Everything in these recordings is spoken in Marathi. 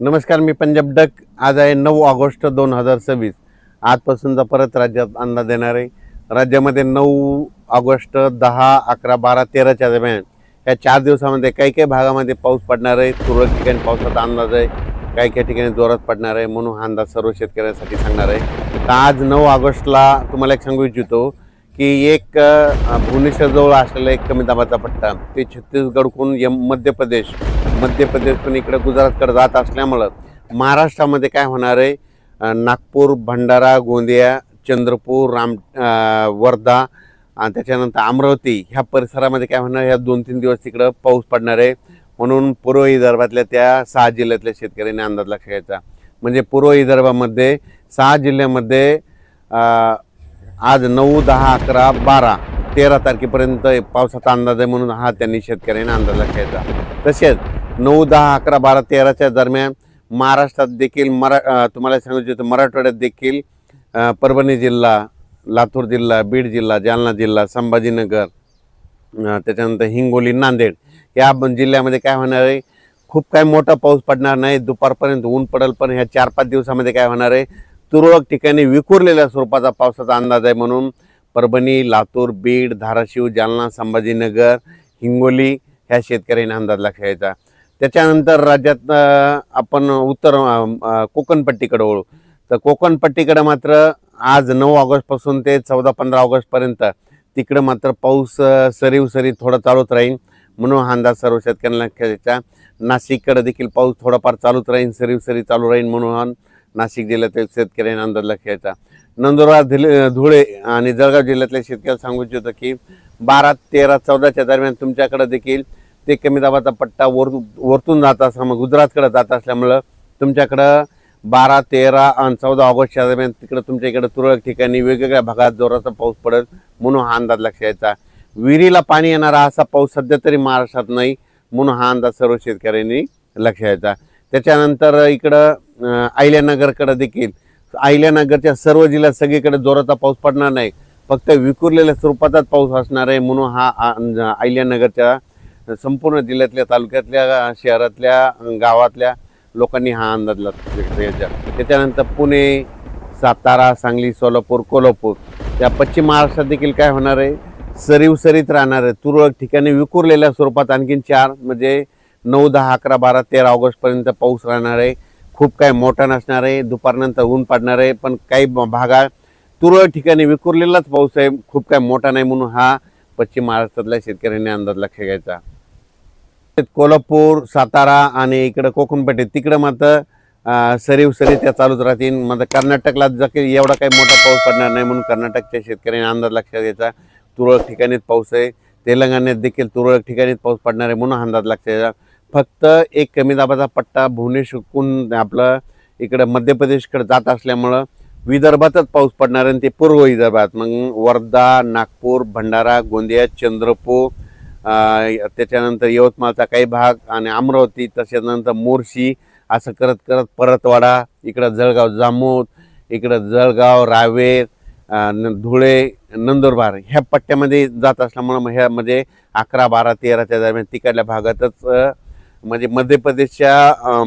नमस्कार, मी पंजाब डक. आज आहे 9 ऑगस्ट 2026. आजपासूनचा परत राज्यात अंदाज देणार आहे. राज्यामध्ये 9 ऑगस्ट, 10, 11, 12, 13च्या दरम्यान या 4 दिवसामध्ये काही काही भागामध्ये पाऊस पडणार आहे. तुरळक ठिकाणी पावसाचा अंदाज आहे, काही काही ठिकाणी जोरात पडणार आहे. म्हणून हा अंदाज सर्व शेतकऱ्यांसाठी सांगणार आहे. तर आज 9 ऑगस्टला तुम्हाला एक सांगू इच्छितो की एक भुवनेश्वरजवळ असलेला एक कमी दाबाचा पट्टा ते छत्तीसगडकडून मध्य प्रदेशकडून इकडे गुजरातकडे जात असल्यामुळं महाराष्ट्रामध्ये काय होणार आहे, नागपूर, भंडारा, गोंदिया, चंद्रपूर, वर्धा आणि त्याच्यानंतर अमरावती ह्या परिसरामध्ये काय होणार, ह्या 2-3 दिवस तिकडं पाऊस पडणार आहे. म्हणून पूर्व विदर्भातल्या त्या 6 जिल्ह्यातल्या शेतकऱ्यांनी अंदाज लक्षात घ्यायचा. म्हणजे पूर्व विदर्भामध्ये 6 जिल्ह्यामध्ये आज 9, 10, 11, 12, 13 तारखेपर्यंत पावसाचा अंदाज आहे. म्हणून हा त्यांनी शेतकऱ्यांनी अंदाज लक्षात घ्यायचा. तसेच 9, 10, 11, 12, 13च्या दरम्यान महाराष्ट्रात देखील तुम्हाला सांगू इच्छितो, मराठवाड्यात देखील परभणी जिल्हा, लातूर जिल्हा, बीड जिल्हा, जालना जिल्हा, संभाजीनगर, त्याच्यानंतर हिंगोली, नांदेड या जिल्ह्यामध्ये काय होणार आहे, खूप काय मोठा पाऊस पडणार नाही. दुपारपर्यंत ऊन पडेल, पण ह्या 4-5 दिवसामध्ये काय होणार आहे, तुरळक ठिकाणी विखुरलेल्या स्वरूपाचा पावसाचा अंदाज आहे. म्हणून परभणी, लातूर, बीड, धाराशिव, जालना, संभाजीनगर, हिंगोली ह्या शेतकऱ्यांनी अंदाज लक्षात घ्यायचा. त्याच्यानंतर राज्यात आपण उत्तर कोकणपट्टीकडे वळू. तर कोकणपट्टीकडे मात्र आज 9 ऑगस्टपासून ते 14-15 ऑगस्टपर्यंत तिकडं मात्र पाऊस सरीव थोडा चालूच राहील. म्हणून हा अंदाज सर्व शेतकऱ्यांना लक्षात घ्यायचा. नाशिककडे देखील पाऊस थोडाफार चालूच राहील, सरीव चालू राहील. म्हणून नाशिक जिल्ह्यातील शेतकऱ्यांना अंदाज लक्षात घ्यायचा. नंदुरबार, धुळे आणि जळगाव जिल्ह्यातल्या शेतकऱ्याला सांगू इच्छितो की 12, 13, 14च्या दरम्यान तुमच्याकडे देखील ते कमी दाबाचा पट्टा वरतून जात असल्यामुळे गुजरातकडे जात असल्यामुळं तुमच्याकडं 12, 13 आणि 14 ऑगस्टच्या दरम्यान तिकडं तुमच्या इकडे तुरळक ठिकाणी वेगवेगळ्या भागात जोराचा पाऊस पडेल. म्हणून हा अंदाज लक्षात घ्यायचा. विहिरीला पाणी येणारा असा पाऊस सध्या तरी महाराष्ट्रात नाही. म्हणून हा अंदाज सर्व शेतकऱ्यांनी लक्षात घ्यायचा. त्याच्यानंतर इकडं अहिल्यानगरकडे देखील, अहिल्यानगरच्या सर्व जिल्ह्यात सगळीकडे जोराचा पाऊस पडणार नाही, फक्त विखुरलेल्या स्वरूपाचाच पाऊस असणार आहे. म्हणून हा अहिल्यानगरच्या संपूर्ण जिल्ह्यातल्या, तालुक्यातल्या, शहरातल्या, गावातल्या लोकांनी हा अंदाज घ्यायचा. त्याच्यानंतर पुणे, सातारा, सांगली, सोलापूर, कोल्हापूर या पश्चिम महाराष्ट्रात देखील काय होणार आहे, सरीत राहणार आहे. तुरळक ठिकाणी विखुरलेल्या स्वरूपात आणखीन 4 म्हणजे 9, 10, 11, 12, 13 ऑगस्टपर्यंत पाऊस राहणार आहे. खूप काय मोठा नसणार आहे. दुपारनंतर ऊन पडणार आहे, पण काही भागात तुरळक ठिकाणी विखुरलेलाच पाऊस आहे, खूप काय मोठा नाही. म्हणून हा पश्चिम महाराष्ट्रातल्या शेतकऱ्यांनी अंदाज लक्षात घ्यायचा. कोल्हापूर, सातारा आणि इकडं कोकणपट्टी तिकडं मात्र सरीव त्या चालूच राहतील. मात्र कर्नाटकला एवढा काही मोठा पाऊस पडणार नाही. म्हणून कर्नाटकच्या शेतकऱ्यांनी अंदाज लक्षात घ्यायचा. तुरळक ठिकाणीच पाऊस आहे. तेलंगणात देखील तुरळक ठिकाणीच पाऊस पडणार आहे. म्हणून अंदाज लक्षात घ्यायचा. फक्त एक कमी दाबाचा पट्टा भुवनेश्वरहून आपलं इकडं मध्य प्रदेशकडे जात असल्यामुळं विदर्भातच पाऊस पडणार आहे. ते पूर्व विदर्भात, मग वर्धा, नागपूर, भंडारा, गोंदिया, चंद्रपूर, त्याच्यानंतर यवतमाळचा काही भाग आणि अमरावती, त्याच्यानंतर मोर्शी, असं करत करत परतवाडा, इकडं जळगाव, जामोद, इकडं जळगाव, रावेर, धुळे, नंदुरबार ह्या पट्ट्यामध्ये जात असल्यामुळं मग ह्यामध्ये 11, 12, 13च्या दरम्यान तिकडल्या भागातच म्हणजे मध्य प्रदेशच्या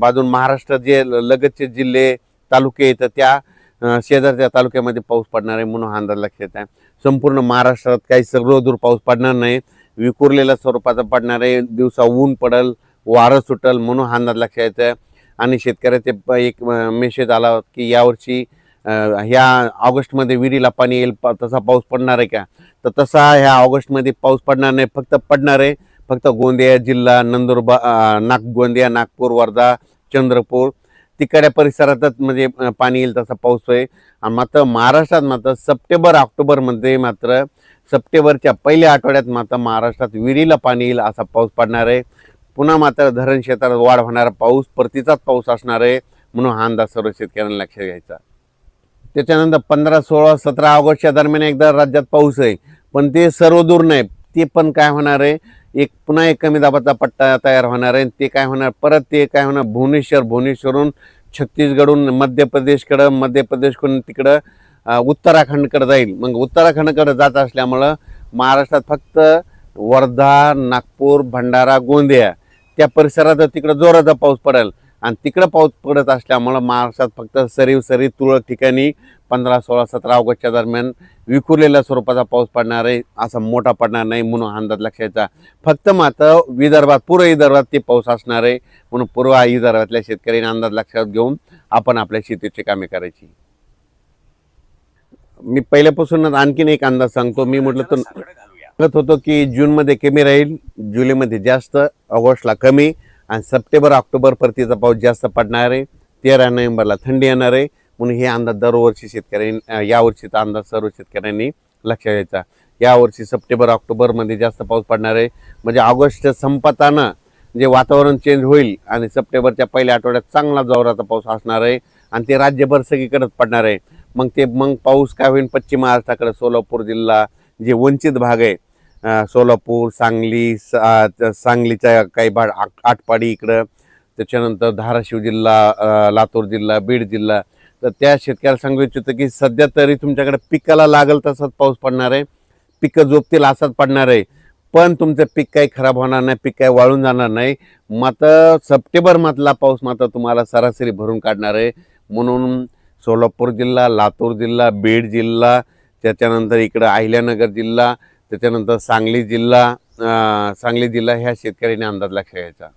बाजून महाराष्ट्र जे लगतचे जिल्हे, तालुके येतात त्या शेजारच्या तालुक्यामध्ये पाऊस पडणार आहे. म्हणून हा अंदाज लक्षात आहे. संपूर्ण महाराष्ट्रात काही सर्वदूर पाऊस पडणार नाही, विखुरलेल्या स्वरूपाचा पडणार आहे. दिवसा ऊन पडेल, वारं सुटल. म्हणून हा अंदाज लक्षात येतं. आणि शेतकऱ्याचे एक मेसेज आला की यावर्षी ह्या ऑगस्टमध्ये विहिरीला पाणी येईल, तसा पाऊस पडणार आहे का? तर तसा ह्या ऑगस्टमध्ये पाऊस पडणार नाही. पडणार आहे फक्त गोंदिया जिल्हा, गोंदिया, नागपूर, वर्धा, चंद्रपूर तिकडच्या परिसरातच म्हणजे पाणी येईल तसा पाऊस आहे. आणि मात्र महाराष्ट्रात मात्र सप्टेंबर-ऑक्टोबरमध्ये मात्र सप्टेंबरच्या पहिल्या आठवड्यात मात्र महाराष्ट्रात विहिरीला पाणी येईल असा पाऊस पडणार आहे. पुन्हा मात्र धरण क्षेत्रात वाढ होणारा पाऊस, परतीचाच पाऊस असणार आहे. म्हणून हा अंदाज सर्व शेतकऱ्यांना लक्षात घ्यायचा. त्याच्यानंतर 15, 16, 17 ऑगस्टच्या दरम्यान एकदा राज्यात पाऊस आहे, पण ते सर्वदूर नाही. ते पण काय होणार आहे, पुन्हा एक कमी दाबाचा पट्टा तयार होणार आहे. ते काय होणार, परत ते काय होणार, भुवनेश्वरहून छत्तीसगडहून मध्य प्रदेशकडून तिकडं उत्तराखंडकडे जाईल. मग उत्तराखंडकडे जात असल्यामुळं महाराष्ट्रात फक्त वर्धा, नागपूर, भंडारा, गोंदिया त्या परिसरात तिकडं जोराचा पाऊस पडेल. आणि तिकडं पाऊस पडत असल्यामुळं महाराष्ट्रात फक्त सरी तुरळक ठिकाणी 15, 16, 17 ऑगस्टच्या दरम्यान विखुरलेल्या स्वरूपाचा पाऊस पडणार आहे, असा मोठा पडणार नाही म्हणून अंदाज लक्षात. फक्त मात्र विदर्भात, पूर्व विदर्भात ते पाऊस असणार आहे, म्हणून पूर्व विदर्भातल्या शेतकऱ्यांनी अंदाज लक्षात घेऊन आपण आपल्या शेतीची कामे करायची. मी पहिल्यापासूनच आणखीन एक अंदाज सांगतो. मी म्हटलं तर सांगत होतो की जूनमध्ये कमी राहील, जुलैमध्ये जास्त, ऑगस्टला कमी आणि सप्टेंबर ऑक्टोबर परतीचा पाऊस जास्त पडणार आहे. 13 नोव्हेंबरला थंडी येणार आहे, म्हणून हे अंदाज दरवर्षी शेतकऱ्यांनी, यावर्षीचा अंदाज सर्व शेतकऱ्यांनी लक्षात घ्यायचा. यावर्षी सप्टेंबर ऑक्टोबरमध्ये जास्त पाऊस पडणार आहे, म्हणजे ऑगस्ट संपताना जे वातावरण चेंज होईल आणि सप्टेंबरच्या पहिल्या आठवड्यात चांगला जोराचा पाऊस असणार आहे आणि ते राज्यभर सगळीकडेच पडणार आहे. मग पाऊस काय होईल, पश्चिम महाराष्ट्राकडे सोलापूर जिल्हा, जे वंचित भाग आहे, सोलापूर, सांगली, सांगलीचा काही भाग, आटपाडी इकडं, त्याच्यानंतर धाराशिव जिल्हा, लातूर जिल्हा, बीड जिल्हा, तर त्या शेतकऱ्याला सांगू इच्छितो की सध्या तरी तुमच्याकडे पिकाला लागल तसाच पाऊस पडणार आहे, पिकं जोपतील असाच पडणार आहे, पण तुमचं पीक काही खराब होणार नाही, पीक काही वाळून जाणार नाही. मात्र सप्टेंबरमधला पाऊस मात्र तुम्हाला सरासरी भरून काढणार आहे. म्हणून सोलापूर जिल्हा, लातूर जिल्हा, बीड जिल्हा, त्याच्यानंतर इकडं अहिल्यानगर जिल्हा, त्याच्यानंतर सांगली जिल्हा ह्या शेतकऱ्यांनी अंदाज लक्षात घ्यायचा.